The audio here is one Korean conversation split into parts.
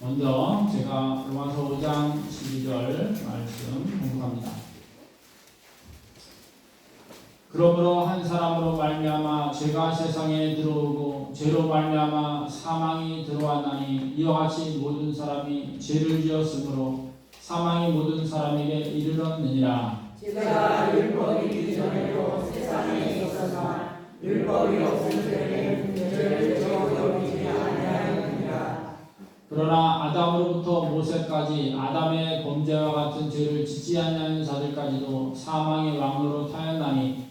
먼저 제가 로마서 5장 12절 말씀 공부합니다. 그러므로 한 사람으로 말미암아 죄가 세상에 들어오고 죄로 말미암아 사망이 들어왔나니 이와 같이 모든 사람이 죄를 지었으므로 사망이 모든 사람에게 이르렀느니라. 죄가 율법이 있기 전에도 세상에 있었으나 율법이 없을 때에는 죄를 여기지 아니하였느니라. 그러나 아담으로부터 모세까지 아담의 범죄와 같은 죄를 짓지 아니하는 자들까지도 사망의 왕으로 타였나니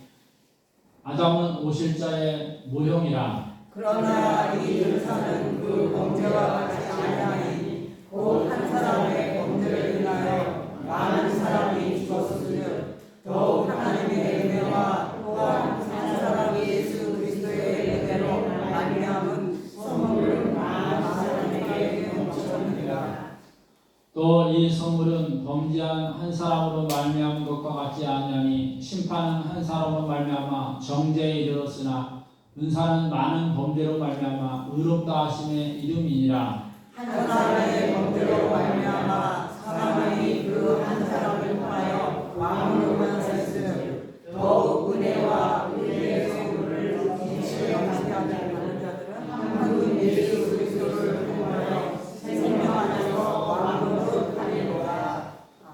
아담은 오실자의 모형이라. 그러나 이 윤사는 그 범죄와 같지 아니하니 곧 한 사람의 범죄를 인하여 많은 사람이 죽었으며 더욱 하나님의 은혜와 또한 한 사람 예수 그리스도의 은혜로 말미암은 선물은 많은 사람에게 넘쳤느니라. 또 이 선물은 범죄한 한 사람으로 말미암은 것과 같지 아니하니 심판은 한 사람으로 말미암아 정죄에 이르렀으나 은사는 많은 범죄로 말미암아 의롭다 하심의 이름이니라. 한 사람의 범죄로 말미암아 사람이 그 한 사람을 통하여 왕으로 만났으며 더욱 은혜와 의의 선물을 이치하게 하는 자들은 한 예수 그리스도를 통하여 생명 안에서 왕으로 타리로다.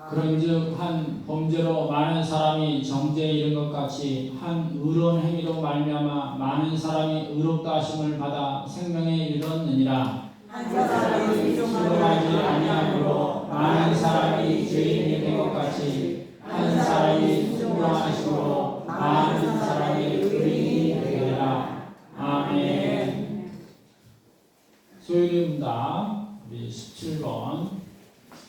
그런즉 한 범죄로 많은 사람이 정죄에 이른 것 같이 한 의로운 행위로 말미암아 많은 사람이 의롭다 하심을 받아 생명에 이르렀느니라. 한 사람이 순종하지 아니함으로 많은 사람이 죄인이 된 것 같이 한 사람이 순종하심으로 많은 사람이 의인이 되리라. 아멘. 소율입니다. 우리 17번,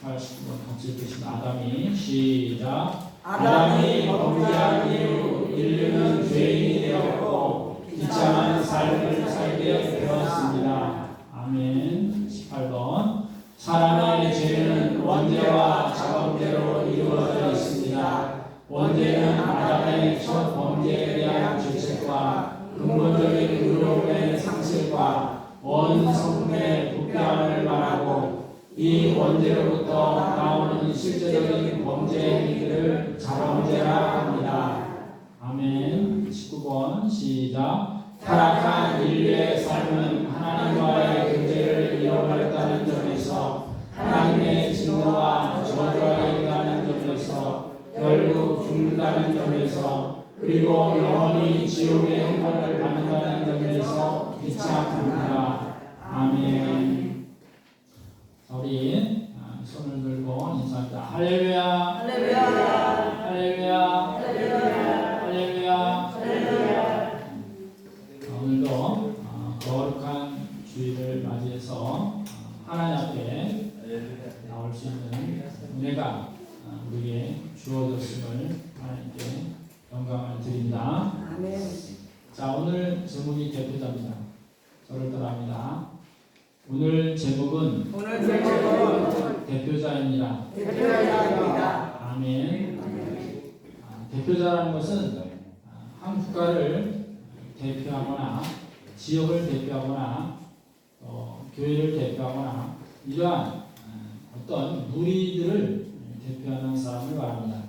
80번 같이 읽으시면 아담이 시작. 아담이 범죄한 이후 인류는 죄인이 되었고 비참한 삶을 살게 되었습니다. 아멘. 18번 사람의 죄는 원죄와 자범죄로 이루어져 있습니다. 원죄는 아담의 첫 범죄에 대한 죄책과 근본적인 의로움의 상실과 원 성품의 부패함을 말하고 이 원죄로부터 나오는 실제적인 범죄 행위를 자범죄라 합니다. 아멘. 19번 시작. 타락한 인류의 삶은 하나님과의 교제를 잃어버렸다는 점에서 하나님의 진노와 저주가 있다는 점에서 결국 죽는다는 점에서 그리고 영원히 지옥의 행복을 받는다는 점에서 비참합니다. 아멘. 우리 손을 들고 인사합니다. 할렐루야. 할렐루야. 할렐루야. 할렐루야. 할렐루야. 할렐루야. 오늘도 거룩한 주일을 맞이해서 하나님 앞에 나올 수 있는 은혜가 우리에게 주어졌음을 하나님께 영광을 드립니다. 아멘. 자, 오늘 제목이 대표자입니다. 저를 따라합니다. 오늘 제목은 대표자입니다. 대표자입니다. 아멘. 대표자라는 것은 한 국가를 대표하거나 지역을 대표하거나 교회를 대표하거나 이러한 어떤 무리들을 대표하는 사람을 말합니다.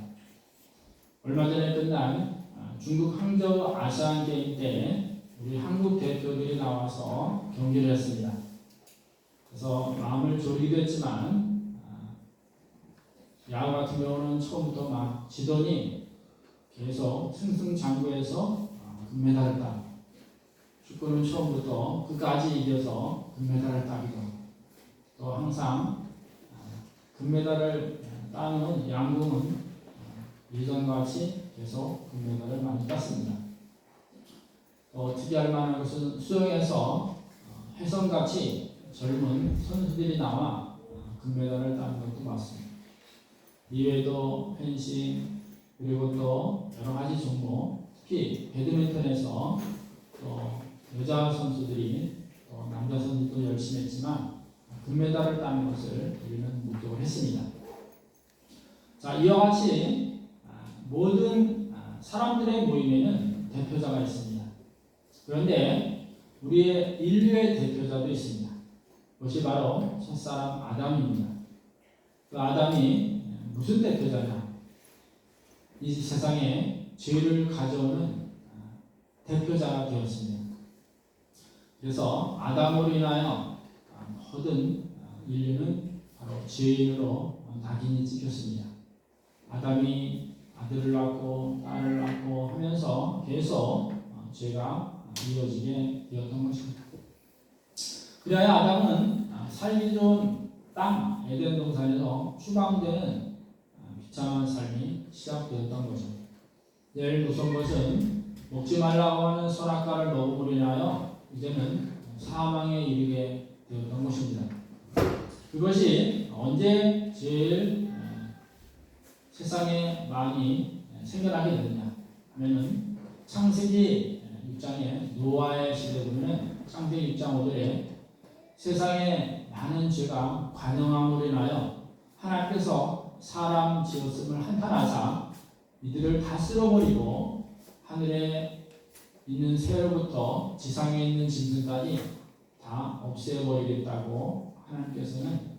얼마 전에 끝난 중국 항저우 아시안 게임 때 우리 한국 대표들이 나와서 경기를 했습니다. 그래서 마음을 졸이기도 했지만 야구 같은 경우는 처음부터 막 지더니 계속 승승장구해서 금메달을 따고 축구는 처음부터 끝까지 이겨서 금메달을 따기도 또 항상 금메달을 따는 양궁은 예전과 같이 계속 금메달을 많이 땄습니다. 또 특이할 만한 것은 수영에서 혜성같이 젊은 선수들이 나와 금메달을 따는 것도 많습니다. 이외에도 펜싱 그리고 또 여러 가지 종목, 특히 배드민턴에서 또 여자 선수들이 또 남자 선수도 열심히 했지만 금메달을 따는 것을 우리는 목격을 했습니다. 자, 이와 같이 모든 사람들의 모임에는 대표자가 있습니다. 그런데 우리의 인류의 대표자도 있습니다. 그것이 바로 첫사람 아담입니다. 그 아담이 무슨 대표자냐? 이 세상에 죄를 가져오는 대표자가 되었습니다. 그래서 아담으로 인하여 모든 인류는 바로 죄인으로 낙인이 찍혔습니다. 아담이 아들을 낳고 딸을 낳고 하면서 계속 죄가 이루어지게 되었던 것입니다. 그래야 아담은 살기 좋은 땅 에덴 동산에서 추방되는 비참한 삶이 시작되었던 거죠. 제일 무서운 것은 먹지 말라고 하는 선악과를 먹음으로 인하여 이제는 사망에 이르게 되었던 것입니다. 그것이 언제 제일 세상에 많이 생겨나게 되느냐 하면은 창세기 6장에 노아의 시대 보면은 창세기 6장 5절에 세상에 많은 죄가 관영함으로 인하여 하나님께서 사람 지었음을 한탄하사 이들을 다 쓸어버리고 하늘에 있는 새로부터 지상에 있는 짐승까지 다 없애버리겠다고 하나님께서는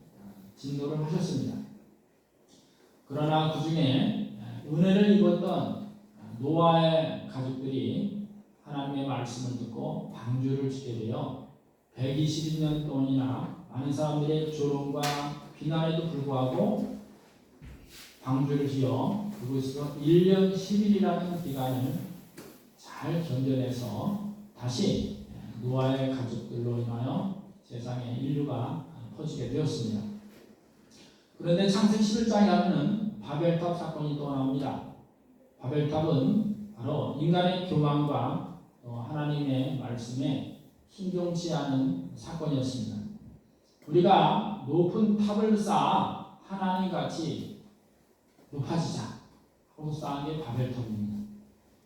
진노를 하셨습니다. 그러나 그 중에 은혜를 입었던 노아의 가족들이 하나님의 말씀을 듣고 방주를 짓게 되어 120년 동안이나 많은 사람들의 조롱과 비난에도 불구하고 방주를 지어 그곳에서 1년 10일이라는 기간을 잘 견뎌내서 다시 노아의 가족들로 인하여 세상에 인류가 퍼지게 되었습니다. 그런데 창세기 11장에 가면은 바벨탑 사건이 또 나옵니다. 바벨탑은 바로 인간의 교만과 하나님의 말씀에 순종치 않은 사건이었습니다. 우리가 높은 탑을 쌓아 하나님같이 높아지자 하고 쌓은 게 바벨탑입니다.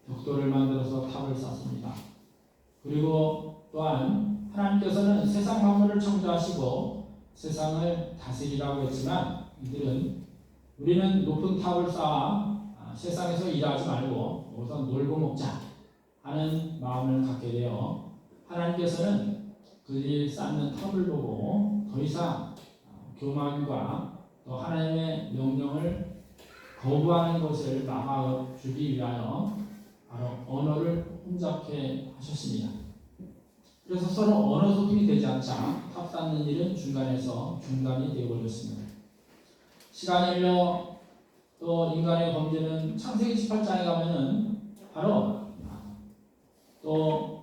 벽돌을 만들어서 탑을 쌓습니다. 그리고 또한 하나님께서는 세상 만물을 창조하시고 세상을 다스리라고 했지만 이들은 우리는 높은 탑을 쌓아 세상에서 일하지 말고 우선 놀고 먹자 하는 마음을 갖게 되어 하나님께서는 그들이 쌓는 탑을 보고 더 이상 교만과 또 하나님의 명령을 거부하는 것을 막아주기 위하여 바로 언어를 혼잡케 하셨습니다. 그래서 서로 언어 소통이 되지 않자 탑 쌓는 일은 중단이 되어버렸습니다. 시간이 흘러 또 인간의 범죄는 창세기 18장에 가면은 바로 또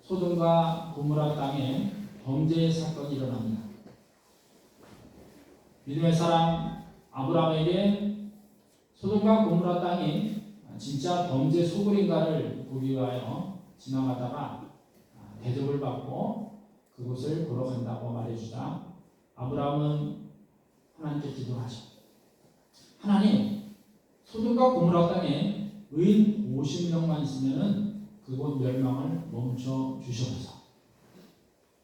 소돔과 고모라 땅에 범죄의 사건이 일어납니다. 믿음의 사람 아브라함에게 소돔과 고모라 땅이 진짜 범죄 소굴인가를 보기 위하여 지나가다가 대접을 받고 그곳을 보러 간다고 말해주자 아브라함은 하나님께 기도를 하죠. 하나님, 소돔과 고모라 땅에 의인 50명만 있으면은 그곳 멸망을 멈춰 주셔서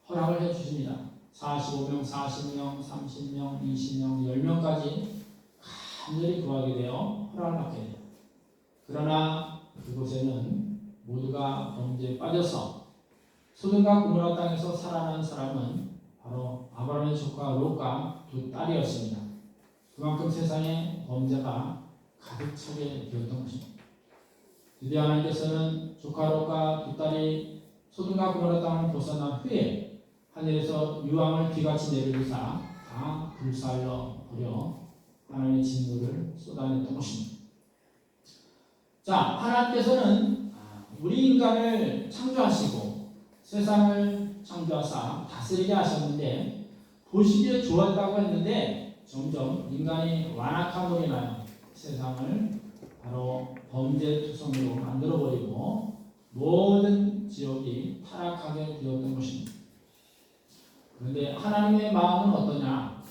허락을 해 주십니다. 45명, 40명, 30명, 20명, 10명까지 간절히 구하게 되어 허락을 받게 돼요. 그러나 그곳에는 모두가 범죄에 빠져서 소돔과 고모라 땅에서 살아난 사람은 바로 아브라함의 조카 롯과 두 딸이었습니다. 그만큼 세상에 범죄가 가득 차게 되었던 것입니다. 드디어 하나님께서는 조카 롯과 두 딸이 소돔과 고모라 땅을 벗어난 후에 하늘에서 유황을 비같이 내려주사 다 불살러 버려 하나님의 진노를 쏟아냈던 것입니다. 자, 하나님께서는 우리 인간을 창조하시고 세상을 창조하사 다스리게 하셨는데 보시기에 좋았다고 했는데 점점 인간이 완악함으로 인하여 세상을 바로 범죄투성이로 만들어버리고 모든 지역이 타락하게 되었던 것입니다. 그런데 하나님의 마음은 어떠냐?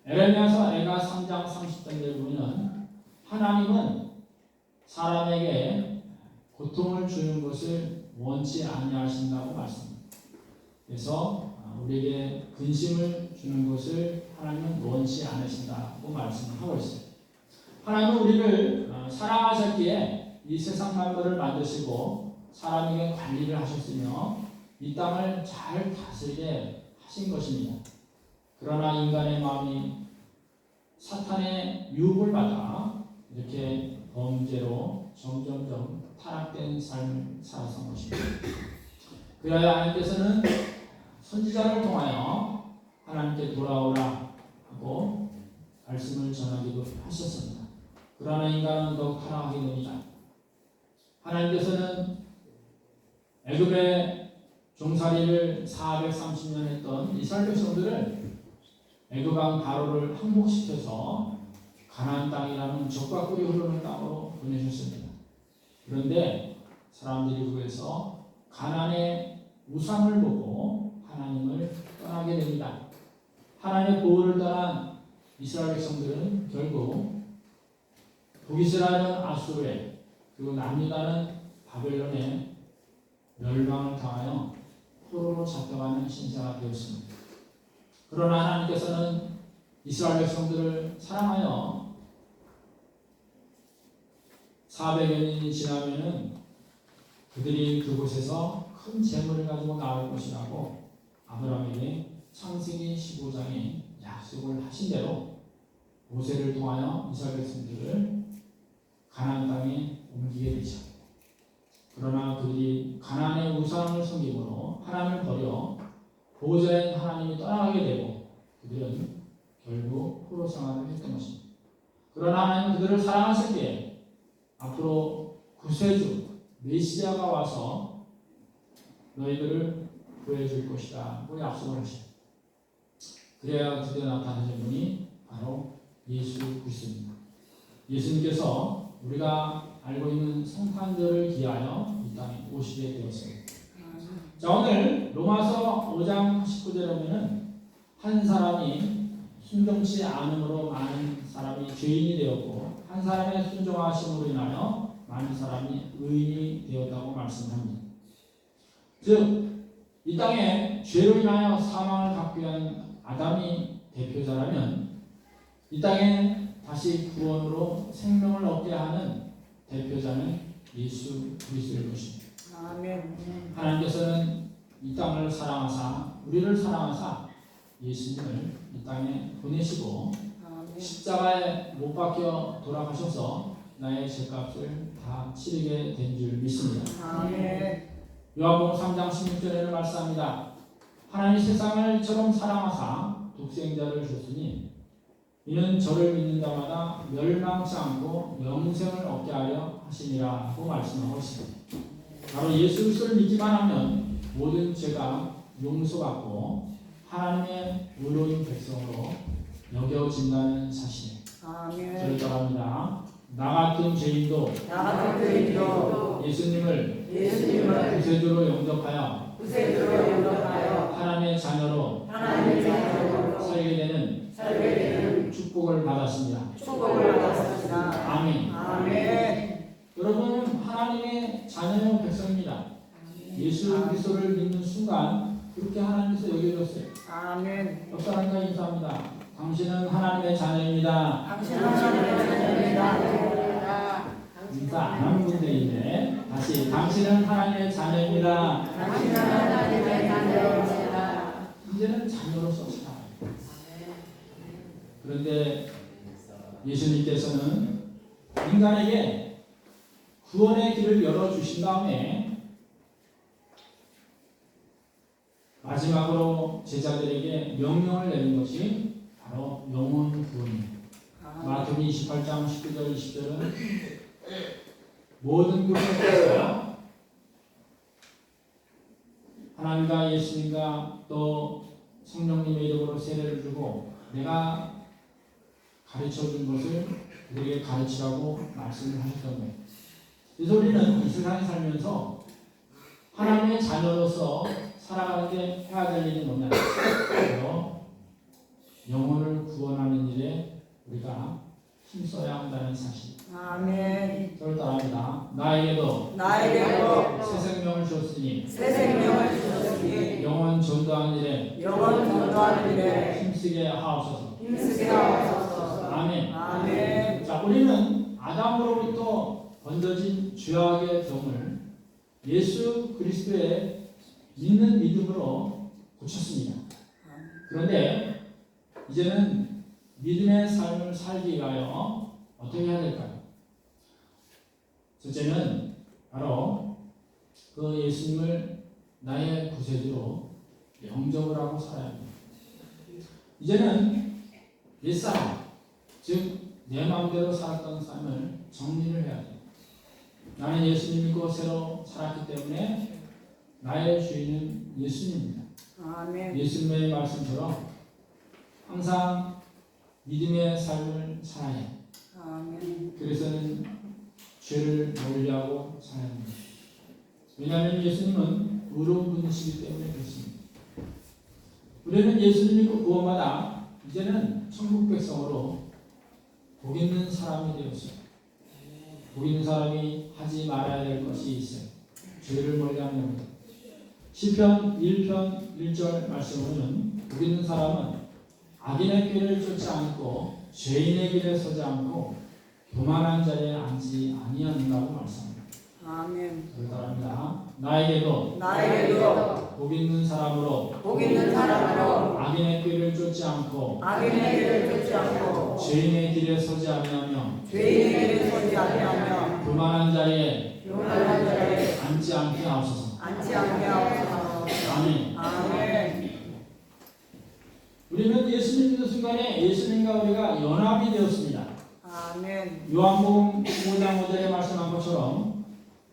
에레미야서 애가 3장 30절을 보면 하나님은 사람에게 고통을 주는 것을 원치 아니하신다고 말씀합니다. 그래서 우리에게 근심을 주는 것을 하나님은 원치 않으신다고 말씀을 하고 있어요. 하나님은 우리를 사랑하셨기에 이 세상 만물을 만드시고 사람에게 관리를 하셨으며 이 땅을 잘 다스리게 하신 것입니다. 그러나 인간의 마음이 사탄의 유혹을 받아 이렇게 범죄로 점점점 타락된 삶을 살아선 것입니다. 그래야 하나님께서는 선지자를 통하여 하나님께 돌아오라 하고 말씀을 전하기도 하셨습니다. 그러나 인간은 더욱 타락하게 됩니다. 하나님께서는 애굽의 종살이를 430년 했던 이스라엘 백성들을 애굽왕 바로를 항복시켜서 가나안 땅이라는 젖과 꿀이 흐르는 땅으로 보내셨습니다. 그런데 사람들이 그에서 가나안의 우상을 보고 하나님을 떠나게 됩니다. 하나님의 보호를 떠난 이스라엘 백성들은 결국 북이스라엘은 아수르에 그리고 남유다는 바벨론에 멸망을 당하여 포로로 잡혀가는 신세가 되었습니다. 그러나 하나님께서는 이스라엘 백성들을 사랑하여 400여 년이 지나면은 그들이 그곳에서 큰 재물을 가지고 나올 것이라고 아브라함에게 창세기 15장에 약속을 하신 대로 모세를 통하여 이스라엘 백성들을 가나안 땅에 옮기게 되죠. 그러나 그들이 가나안의 우상을 섬김으로 하나님을 버려 보호자인 하나님이 떠나가게 되고 그들은 결국 포로 생활을 했던 것입니다. 그러나 하나님은 그들을 사랑하실 때 앞으로 구세주 메시아가 와서 너희들을 구해줄 것이다 고 약속을 하십니다. 그래야 드디어 나타나신 분이 바로 예수 그리스도입니다. 예수님께서 우리가 알고 있는 성탄절을 기하여 이 땅에 오시게 되었습니다. 자, 오늘 로마서 5장 19절에 보면은 한 사람이 순종치 않음으로 많은 사람이 죄인이 되었고 한 사람의 순종하심으로 인하여 많은 사람이 의인이 되었다고 말씀합니다. 즉 이 땅에 죄로 인하여 사망을 갖게 한 아담이 대표자라면 이 땅에 다시 구원으로 생명을 얻게 하는 대표자는 예수 그리스도일 것입니다. 아멘. 하나님께서는 이 땅을 사랑하사 우리를 사랑하사 예수님을 이 땅에 보내시고 아멘. 십자가에 못 박혀 돌아가셔서 나의 죄값을 다 치르게 된 줄 믿습니다. 아멘. 요한복음 3장 16절에는 말씀합니다. 하나님이 세상을 이처럼 사랑하사 독생자를 주셨으니 이는 저를 믿는 자마다 멸망치 않고 영생을 얻게 하려 하심이라고 말씀하고 있습니다. 바로 예수 그리스도를 믿기만 하면 모든 죄가 용서받고 하나님의 의로운 백성으로 여겨진다는 사실. 아멘. 저를 따라합니다. 나 같은 죄인도 나 같은 죄인도 예수님을 예수님을 구세주로 영접하여 구세주로 영접하여 하나님의 자녀로 하나님의 자녀로 살게 되는 살게 되는 축복을 받았습니다. 축복을 받았습니다. 아멘. 아멘. 여러분 하나님의 자녀 백성입니다. 예수 그리스도를 믿는 순간 그렇게 하나님께서 여겨졌어요. 아멘. 옆 사람과 인사합니다. 당신은 하나님의 자녀입니다. 당신은 하나님의 자녀입니다. 인사 안 하는 분들이 있네. 다시 당신은 하나님의 자녀입니다. 당신은 하나님의 자녀입니다. 이제는 자녀로서 살아요. 그런데 예수님께서는 인간에게 구원의 길을 열어주신 다음에 마지막으로 제자들에게 명령을 내린 것이 바로 영혼 구원입니다. 마태복음 28장 19절 20절은 모든 곳에서 하나님과 예수님과 또 성령님의 이름으로 세례를 주고 내가 가르쳐준 것을 그들에게 가르치라고 말씀을 하셨던 거예요. 그래서 우리는 이 세상에 살면서 하나님의 자녀로서 살아가는데 해야 될 일이 뭐냐? 바로 영혼을 구원하는 일에 우리가 힘써야 한다는 사실. 아멘. 저를 따라합니다. 나에게도 새 생명을 주었으니 새 생명을 주셨으니 영혼 전도하는 일에 영원 전도하는 일에 힘쓰게 하옵소서. 힘쓰게 하옵소서. 아멘. 아멘. 자, 우리는 아담으로부터 번져진 죄악의 병을 예수 그리스도의 믿는 믿음으로 고쳤습니다. 그런데 이제는 믿음의 삶을 살기 위하여 어떻게 해야 될까요? 첫째는 바로 그 예수님을 나의 구세주로 영접을 하고 살아야 합니다. 이제는 옛사람, 즉 내 마음대로 살았던 삶을 정리를 해야 돼요. 나는 예수님 믿고 새로 살았기 때문에 나의 주인은 예수님입니다. 아멘. 예수님의 말씀처럼 항상 믿음의 삶을 살아야 해요. 아멘. 그래서는 죄를 멀리하고 살아야 합니다. 왜냐하면 예수님은 의로운 분이시기 때문에 그렇습니다. 우리는 예수님 믿고 구원받아 이제는 천국 백성으로 복 있는 사람이 되었어요. 복 있는 사람이 하지 말아야 될 것이 있어요. 죄를 멀리하는 겁니다. 시편 1편 1절 말씀으로는 복 있는 사람은 악인의 길을 쫓지 않고 죄인의 길에 서지 않고 교만한 자리에 앉지 아니하는다고 말씀합니다. 아멘. 그렇답니다. 나에게도 복 있는 사람으로 복 있는 사람으로 악인의 길을 쫓지 않고 악인의 길을 쫓지 않고 죄인의 길에 서지 아니하며 죄인의 길을 서지 아니하며 교만한 자리에 교만한 자리에 앉지 않게 하옵소서. 앉지 않게 하옵소서. 아멘. 아멘. 우리는 예수님 믿는 순간에 예수님과 우리가 연합이 되었습니다. 아멘. 요한복음 5장 5절에 말씀한 것처럼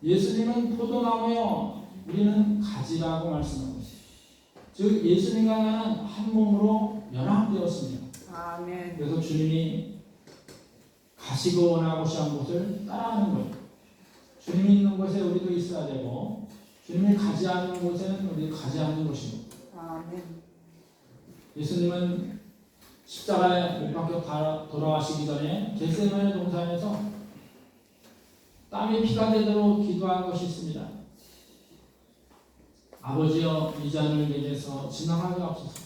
예수님은 포도나무요 우리는 가지라고 말씀하고 있습니다. 즉 예수님과 나는 한 몸으로 연합되었습니다. 아멘. 그래서 주님이 가시고 원하고자 한 곳을 따라가는 거예요. 주님이 있는 곳에 우리도 있어야 되고 주님이 가지 않는 곳에는 우리 가지 않는 것이고. 아멘. 예수님은 십자가에 못 박혀 돌아가시기 전에 겟세마네 동산에서 땀이 피가 되도록 기도한 것이 있습니다. 아버지여 이 잔을 내게서 지나가게 하옵소서.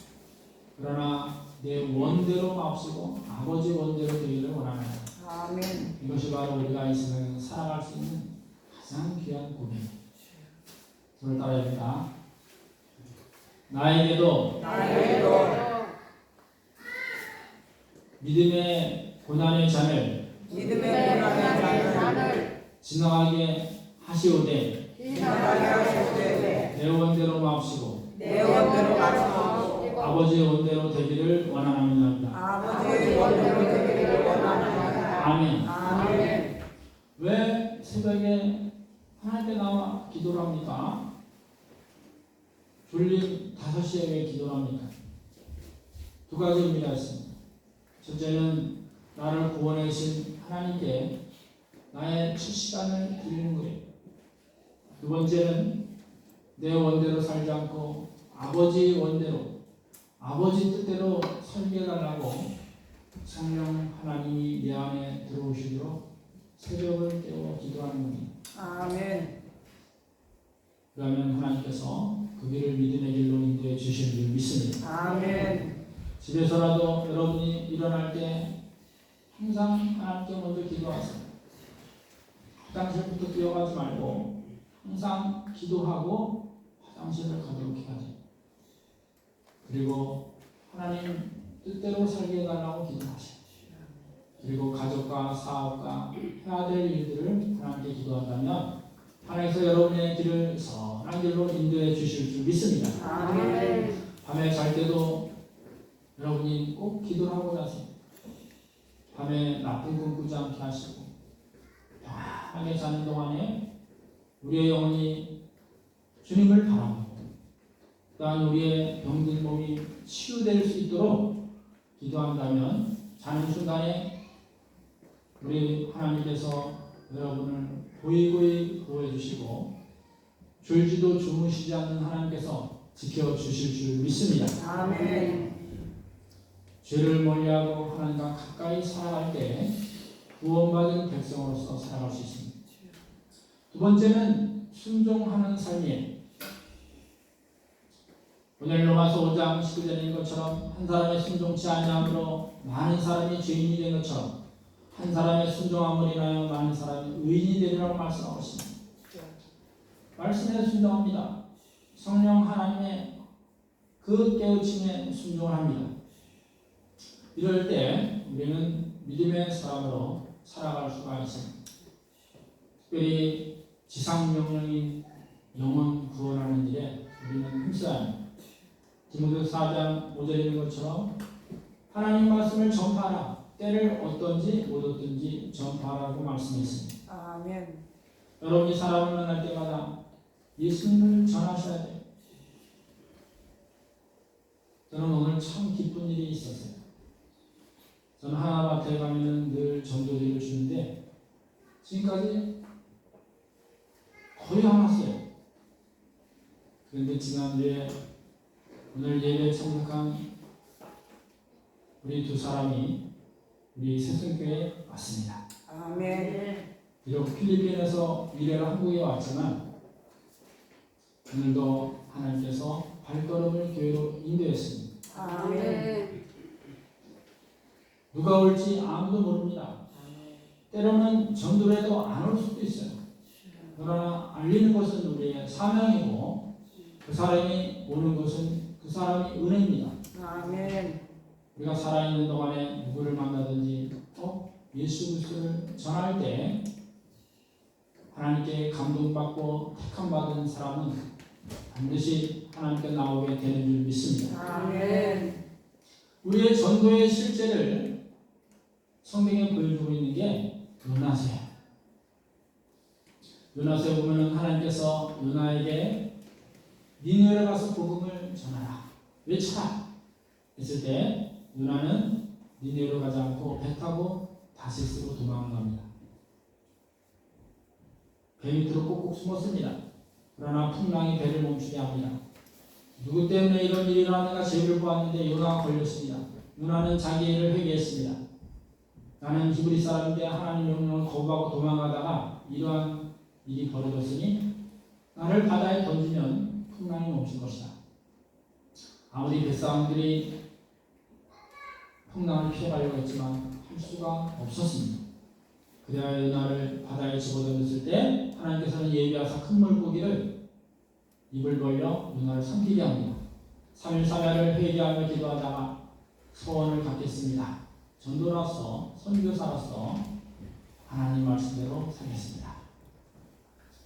그러나 내 원대로 마옵시고 아버지 원대로 되기를 원하나이다. 아멘. 이것이 바로 우리가 이 세상에 살아갈 수 있는 가장 귀한 고백입니다. 저를 따라야 됩니다. 나에게도 믿음의 고난의 잔을 믿음의 고난의 잔을 지나가게 하시오되 지나가게 하시되 내 원대로 마옵시고 내 원대로 마시고 아버지의 원대로 되기를 원하나이다. 아버지의 원대로 되기를 원하나이다. 아멘. 아멘. 왜 새벽에 하나님께 나와 기도를 합니까? 졸린 5시에 왜 기도를 합니까? 두 가지 의미가 있습니다. 첫째는 나를 구원해 주신 하나님께 나의 첫 시간을 드리는 거예요. 두 번째는 내 원대로 살지 않고 아버지 원대로, 아버지 뜻대로 살게 해달라고 성령 하나님이 내 안에 들어오시도록 새벽을 깨워 기도하는 겁니다. 아멘. 그러면 하나님께서 그 길을 믿음의 길로 인도해 주시는 줄 믿습니다. 아멘. 집에서라도 여러분이 일어날 때 항상 하나님께 먼저 기도하세요. 화장실부터 뛰어가지 말고 항상 기도하고 화장실을 가도록 해야 돼요. 그리고 하나님 뜻대로 살게 해달라고 기도하세요. 그리고 가족과 사업과 해야 될 일들을 하나님께 기도한다면 하나님께서 여러분의 길을 선한 길로 인도해 주실 줄 믿습니다. 아멘. 밤에 잘 때도 여러분이 꼭 기도를 하고 자세요. 밤에 나쁜 꿈 꾸지 않게 하시고 편하게 자는 동안에 우리의 영혼이 주님을 바라보고 또한 우리의 병든 몸이 치유될 수 있도록 기도한다면 자는 순간에 우리 하나님께서 여러분을 고이고이 보호해 주시고 졸지도 주무시지 않는 하나님께서 지켜주실 줄 믿습니다. 아멘. 죄를 멀리하고 하나님과 가까이 살아갈 때 구원받은 백성으로서 살아갈 수 있습니다. 두 번째는 순종하는 삶이에요. 오늘 로마서 5장 19절인 것처럼 한 사람의 순종치 아니함으로 많은 사람이 죄인이 된 것처럼 한 사람의 순종함으로 인하여 많은 사람이 의인이 되리라고 말씀하고 있습니다. 말씀에 순종합니다. 성령 하나님의 그 그 깨우침에 순종을 합니다. 이럴 때 우리는 믿음의 사람으로 살아갈 수가 있습니다. 특별히 지상 명령인 영혼 구원하는 일에 우리는 힘써야 합니다. 디모데 4장 5절에 있는 것처럼 하나님 말씀을 전파하라. 때를 얻든지 못 얻든지 전파하라고 말씀했습니다. 아멘. 여러분이 사람을 만날 때마다 예수님을 전하셔야 돼요. 저는 오늘 참 기쁜 일이 있었어요. 저는 하나마트에 가면 늘 전도지를 주는데 지금까지 거의 안 왔어요. 그런데 지난주에 오늘 예배에 참석한 우리 두 사람이 우리 새순교회에 왔습니다. 아멘. 비록 필리핀에서 일해러 한국에 왔지만 오늘도 하나님께서 발걸음을 교회로 인도했습니다. 아멘. 누가 올지 아무도 모릅니다. 때로는 전도를 해도 안 올 수도 있어요. 그러나 알리는 것은 우리의 사명이고 그 사람이 오는 것은 그 사람이 은혜입니다. 아멘. 우리가 살아있는 동안에 누구를 만나든지 예수 그리스도를 전할 때 하나님께 감동받고 택함받은 사람은 반드시 하나님께 나오게 되는 줄 믿습니다. 아멘. 우리의 전도의 실제를 성경에 보여주고 있는 게 요나서예요. 요나서에 보면 하나님께서 요나에게 니느웨에 가서 복음을 전하라, 외쳐라 했을 때 요나는 니느웨로 가지 않고 배 타고 다시스로 도망갑니다. 배 밑으로 꼭꼭 숨었습니다. 그러나 풍랑이 배를 멈추게 합니다. 누구 때문에 이런 일이 일어나는가 제비를 보았는데 요나가 걸렸습니다. 요나는 자기 일을 회개했습니다. 나는 히브리 사람인데 하나님 명령을 거부하고 도망가다가 이러한 일이 벌어졌으니 나를 바다에 던지면 풍랑이 멈출 것이다. 아무리 뱃사람들이 풍랑을 피해가려고 했지만 할 수가 없었습니다. 그래야 요나를 바다에 집어던졌을 때 하나님께서는 예비하사 큰 물고기를 입을 벌려 요나를 삼키게 합니다. 3일 3야를 회개하며 기도하다가 소원을 갖겠습니다. 전도로서 선교사로서 하나님 말씀대로 살겠습니다.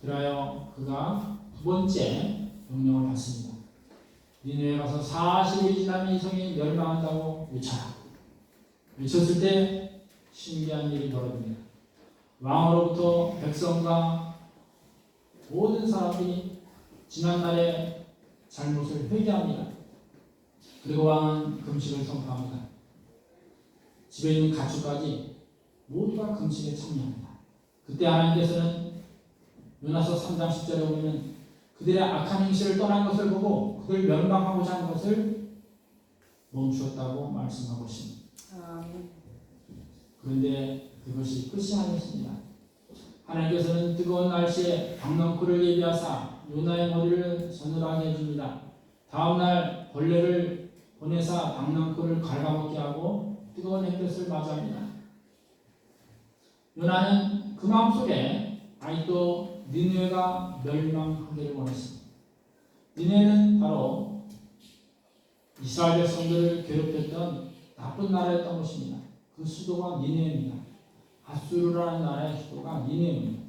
그래야 그가 두 번째 명령을 받습니다. 니느웨에 가서 40일이 지나면 이 성이 멸망한다고 외쳐라. 외쳤을 때 신기한 일이 벌어집니다. 왕으로부터 백성과 모든 사람들이 지난날의 잘못을 회개합니다. 그리고 왕은 금식을 선포합니다. 집에 있는 가축까지 모두가 금식에 참여합니다. 그때 하나님께서는 요나서 3장 10절에 보면 그들의 악한 행실을 떠난 것을 보고 그들 멸망하고자 하는 것을 멈추었다고 말씀하고 있습니다. 아멘. 그런데 그것이 끝이 아니었습니다. 하나님께서는 뜨거운 날씨에 박넝쿨을 예비하사 요나의 머리를 서늘하게 해줍니다. 다음날 벌레를 보내사 박넝쿨을 갉아먹게 하고 뜨거운 햇볕을 맞이합니다. 요나는 그 마음속에 아직도 니느웨가 멸망하기를 원했습니다. 니느웨는 바로 이스라엘 백성들을 괴롭혔던 나쁜 나라였던 것입니다. 그 수도가 니느웨입니다. 아수르라는 나라의 수도가 니느웨입니다.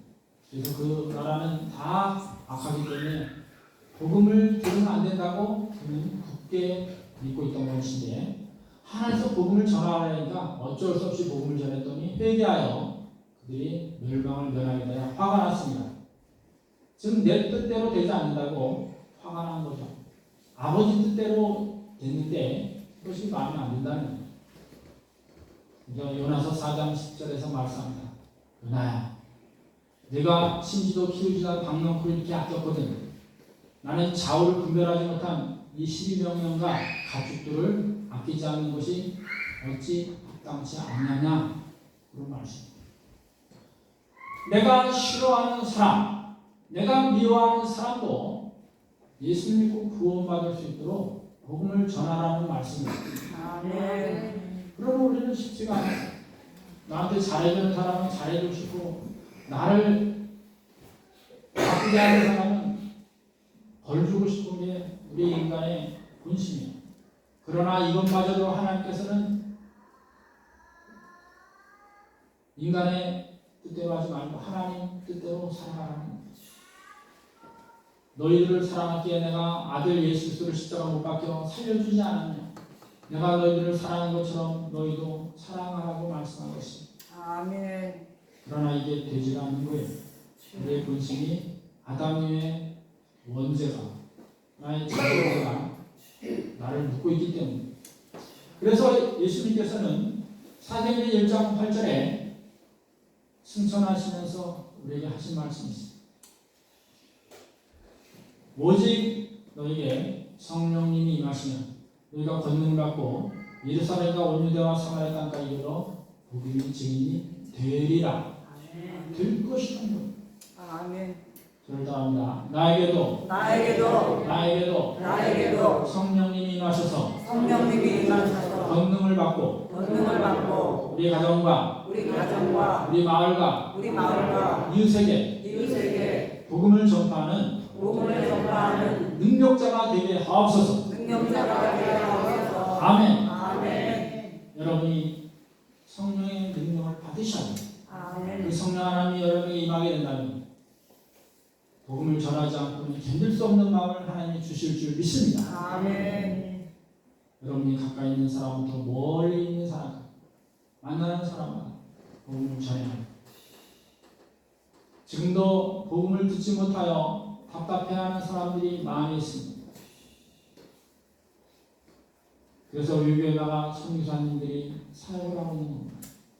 그래서 그 나라는 다 악하기 때문에 복음을 들으면 안 된다고 그는 굳게 믿고 있던 것인데 하나님께서 복음을 전하라니까 어쩔 수 없이 복음을 전했더니 회개하여 그들이 멸망을 면하게 되어 화가 났습니다. 지금 내 뜻대로 되지 않는다고 화가 난 거죠. 아버지 뜻대로 됐는데 그것이 마음에 안 든다는 거예요. 요나서 4장 10절에서 말씀합니다. 요나야, 내가 심지도 키우지 않은 박넝쿨을 이렇게 아꼈거든. 나는 좌우를 분별하지 못한 이 12명령과 가축들을 아끼지 않는 것이 어찌 합당치 않냐냐 그런 말씀입니다. 내가 싫어하는 사람, 내가 미워하는 사람도 예수 믿고 구원받을 수 있도록 복음을 전하라는 말씀입니다. 아멘. 그러면 우리는 쉽지가 않아요. 나한테 잘해주는 사람은 잘해주고 싶고 나를 나쁘게 하는 사람은 벌 주고 싶은 게 우리 인간의 본심이에요. 그러나 이것마저도 하나님께서는 인간의 뜻대로 하지 말고 하나님 뜻대로 살아가라는 거죠. 너희들을 사랑하기에 내가 아들 예수 그리스도를 십자가 못 박혀 살려주지 않았냐. 내가 너희들을 사랑한 것처럼 너희도 사랑하라고 말씀한 것이. 아멘. 그러나 이게 되지 않는 거예요. 우리의 본심이 아담의 원죄가 나의 자존제가 나를 묶고 있기 때문에. 그래서 예수님께서는 사도행전 1장 8절에 승천하시면서 우리에게 하신 말씀이 있습니다. 오직 너에게 성령님이 임하시면 너희가 권능을 받고 예루살렘과 온 유대와 사마리아 땅까지 이르러 복음의 증인이 되리라. 될 것이라는 거예요. 아멘. 저를 따라합니다. 나에게도 성령님이 임하셔서 성령님이 임하셔서 권능을 받고 권능을 받고 우리 가정과 우리 마을과 이웃에게 복음을 전파하는 능력자가 되게 하옵소서. 아멘. 여러분이 성령의 능력을 받으셔야 합니다. 그 성령 하나님이 여러분에게 임하게 된다면 복음을 전하지 않고는 견딜 수 없는 마음을 하나님이 주실 줄 믿습니다. 아멘. 여러분이 가까이 있는 사람부터 멀리 있는 사람, 만나는 사람마다 복음을 전해야 합니다. 지금도 복음을 듣지 못하여 답답해하는 사람들이 많이 있습니다. 그래서 우리 교회마다 선교사님들이 사역을 하고 있는 겁니다.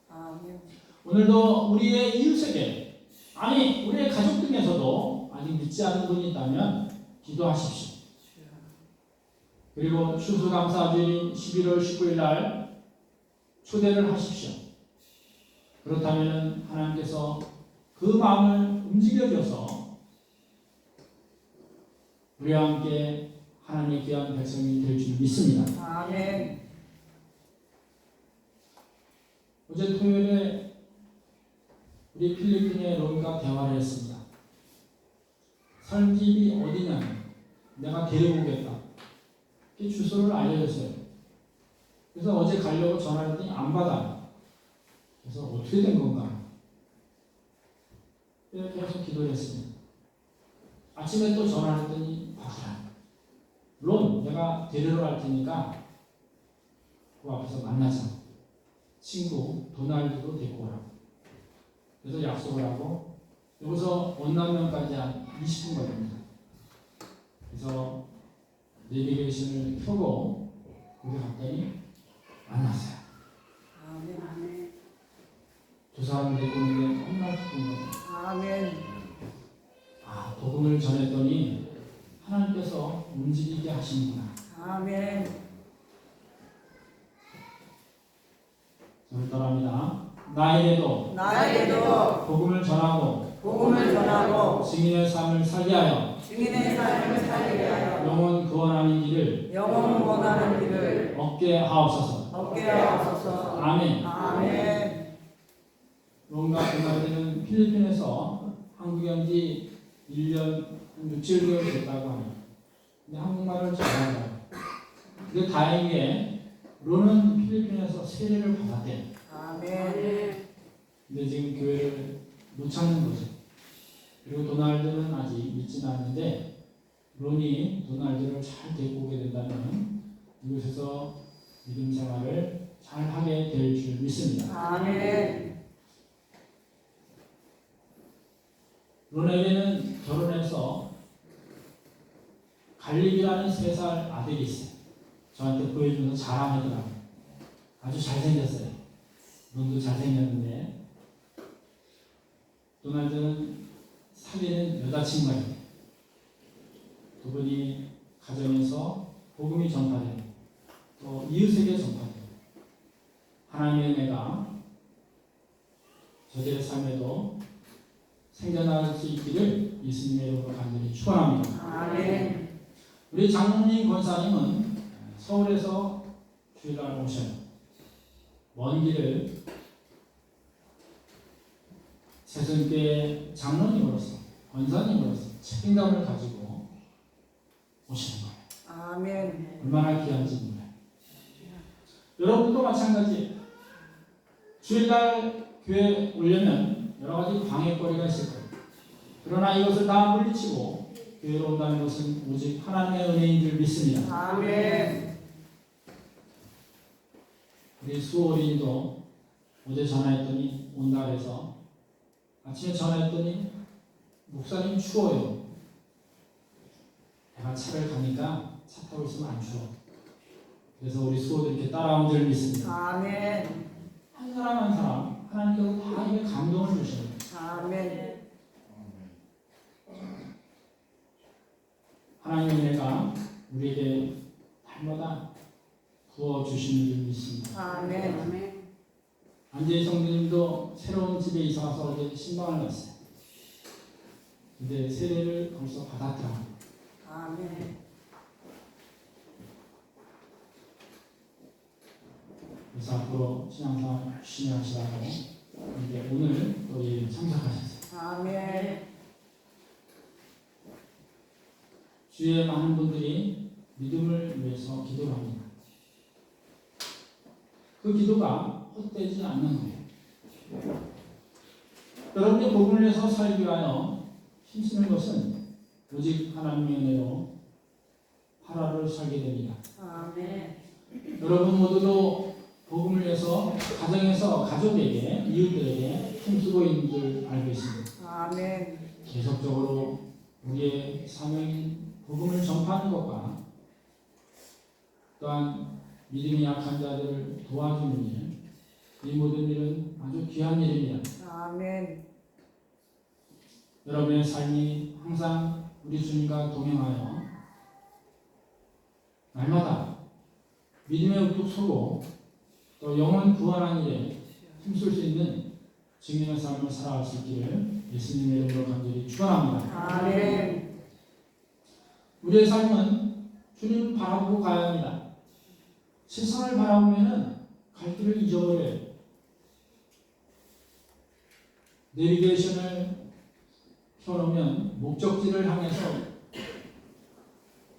아멘. 오늘도 우리의 이웃에게, 아니 우리의 가족 중에서도 아직 믿지 않는 분이 있다면 기도하십시오. 그리고 추수감사주일인 11월 19일 날 초대를 하십시오. 그렇다면 하나님께서 그 마음을 움직여줘서 우리와 함께 하나님의 귀한 백성이 될 줄 믿습니다. 아멘. 어제 토요일에 우리 필리핀의 롬과 대화를 했습니다. 살 집이 어디냐면 내가 데려오겠다. 그 주소를 알려줬어요. 그래서 어제 가려고 전화했더니 안 받아요. 그래서 어떻게 된 건가? 이렇게 해서 기도를 했습니다. 아침에 또 전화했더니 받으라. 물론 내가 데리러 갈 테니까 그 앞에서 만나자. 친구 도날드도 데리고 오라고. 그래서 약속을 하고 여기서 원남면까지 한 20분 걸립니다. 그래서 내비게이션을 켜고 거기 갔더니 만났어요. 아멘. 두 사람 데리고 오는데 정말 기쁜 거예요. 아멘. 아, 복음을 전했더니 하나님께서 움직이게 하시는구나. 아멘. 저를 따라합니다. 나에게도 복음을 전하고 증인의 삶을 살게 하여 영혼 구원하는 길을 얻게 하옵소서. 아멘. 롬과 도날드는 필리핀에서 한국에 온 지 1년 6, 7개월 됐다고 합니다. 근데 한국말을 잘한다. 근데 다행히에 롬은 필리핀에서 세례를 받았대요. 아멘. 근데 지금 교회를 못 찾는 거죠. 그리고 도날드는 아직 믿지는 않는데 론이 도날드를 잘 데리고 오게 된다면 이곳에서 믿음 생활을 잘 하게 될 줄 믿습니다. 아멘. 론에게는 결혼해서 갈립이라는 3살 아들이 있어요. 저한테 보여주면서 자랑하더라고요. 아주 잘생겼어요. 론도 잘생겼는데 도날드는 사귀는 여자친구가 있어요. 두 분이 가정에서 복음이 전파되고 또 이웃에게 전파되고 하나님의 은혜가 저들의 삶에도 생겨날 수 있기를 예수님의 이름으로 간절히 축원합니다. 아멘. 우리 장로님 권사님은 서울에서 주일날 오셔요. 먼 길을 새순교회 장로님으로서 권사님으로서 책임감을 가지고 오시는 거예요. 아멘. 얼마나 귀한지 몰라요. 여러분도 마찬가지예요. 주일날 교회 오려면 여러 가지 방해거리가 있을 거예요. 그러나 이것을 다 물리치고 교회로 온다는 것은 오직 하나님의 은혜인 줄 믿습니다. 아멘. 우리 수호린도 어제 전화했더니 온다 그래서 아침에 전화했더니 목사님 추워요. 내가 차를 가니까 차 타고 있으면 안 추워. 그래서 우리 수호들 이렇게 따라온 줄 믿습니다. 아멘. 한 사람 한 사람 하나님께서 다 이게 감동을 주시는 거예요. 아멘. 하나님의 은혜가 우리에게 날마다 부어주시는 줄 믿습니다. 아멘. 안재희 성도님도 새로운 집에 이사 와서 어제 신방을 갔어요. 근데 세례를 벌써 받았더라고요. 아멘. 그래서 앞으로 신앙생활 열심히 하시라고 이제 오늘 또 이 참석하셨어요. 아멘. 주위에 많은 분들이 믿음을 위해서 기도를 합니다. 그 기도가 헛되지 않는 거예요. 여러분이 복음을 위해서 살기 위하여 힘쓰는 것은 오직 하나님의 은혜로 하루를 살게 됩니다. 아멘. 여러분 모두도 복음을 위해서 가정에서 가족에게 이웃들에게 힘쓰고 있는 줄 알고 있습니다. 아멘. 계속적으로 우리의 사명인 복음을 전파하는 것과 또한 믿음이 약한 자들을 도와주는 일, 이 모든 일은 아주 귀한 일입니다. 아멘. 여러분의 삶이 항상 우리 주님과 동행하여 날마다 믿음에 우뚝 서고 또 영혼 구원하는 일에 힘쓸 수 있는 증인의 삶을 살아갈 수 있기를 예수님의 이름으로 간절히 축원합니다. 아멘. 우리의 삶은 주님을 바라보고 가야 합니다. 세상을 바라보면은 갈 길을 잊어버려요. 내비게이션을 켜놓으면 목적지를 향해서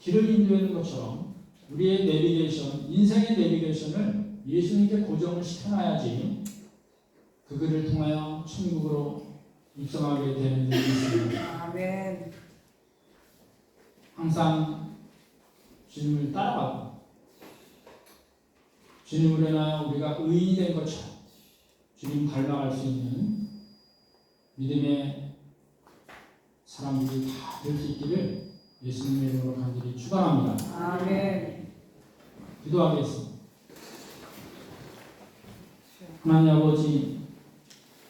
길을 인도하는 것처럼 우리의 내비게이션, 인생의 내비게이션을 예수님께 고정을 시켜놔야지 그 길을 통하여 천국으로 입성하게 되는 일이 있습니다. 아멘. 항상 주님을 따라가고 주님으로 인하여 우리가 의인이 된 것처럼 주님 닮아갈 수 있는 믿음의 사람들이 다 될 수 있기를 예수님의 이름으로 간절히 축원합니다. 아멘. 기도하겠습니다. 하나님 아버지,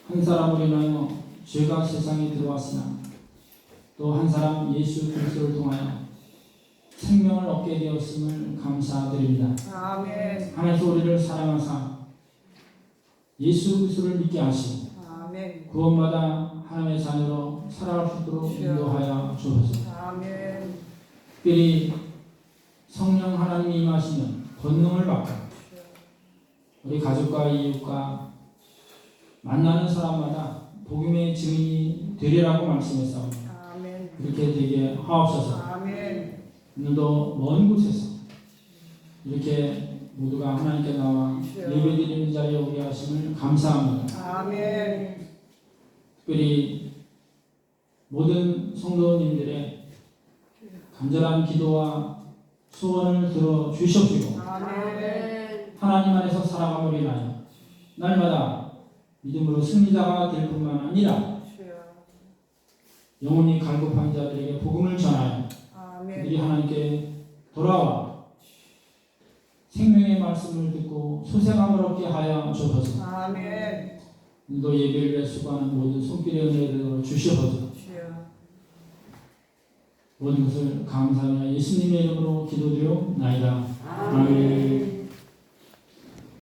한 사람으로 인하여 죄가 세상에 들어왔으나 또 한 사람 예수 그리스도를 통하여 생명을 얻게 되었음을 감사드립니다. 아멘. 하나님께서 우리를 사랑하사 예수 그리스도를 믿게 하시고 아멘. 구원받아 하나님의 자녀로 살아갈 수 있도록 인도하여 주옵소서. 아멘. 특별히 성령 하나님이 임하시면 권능을 받고 우리 가족과 이웃과 만나는 사람마다 복음의 증인이 되리라고 말씀했사옵니다. 아멘. 그렇게 되게 하옵소서. 아멘. 오늘도 먼 곳에서 이렇게 모두가 하나님께 나와 예배드리는 자리에 오게 하심을 감사합니다. 아멘. 특별히 모든 성도님들의 간절한 기도와 소원을 들어 주시옵시고 아멘. 하나님 안에서 살아감으로 인하여 날마다 믿음으로 승리자가 될 뿐만 아니라 영혼이 갈급한 자들에게 복음을 전하여 그들이 아멘. 하나님께 돌아와 생명의 말씀을 듣고 소생함을 얻게 하여 주옵소서. 아멘. 또 예배를 위해 수고하는 모든 손길의 은혜를 주시옵소서. 모든 것을 감사하며 예수님의 이름으로 기도드리옵나이다. 아멘.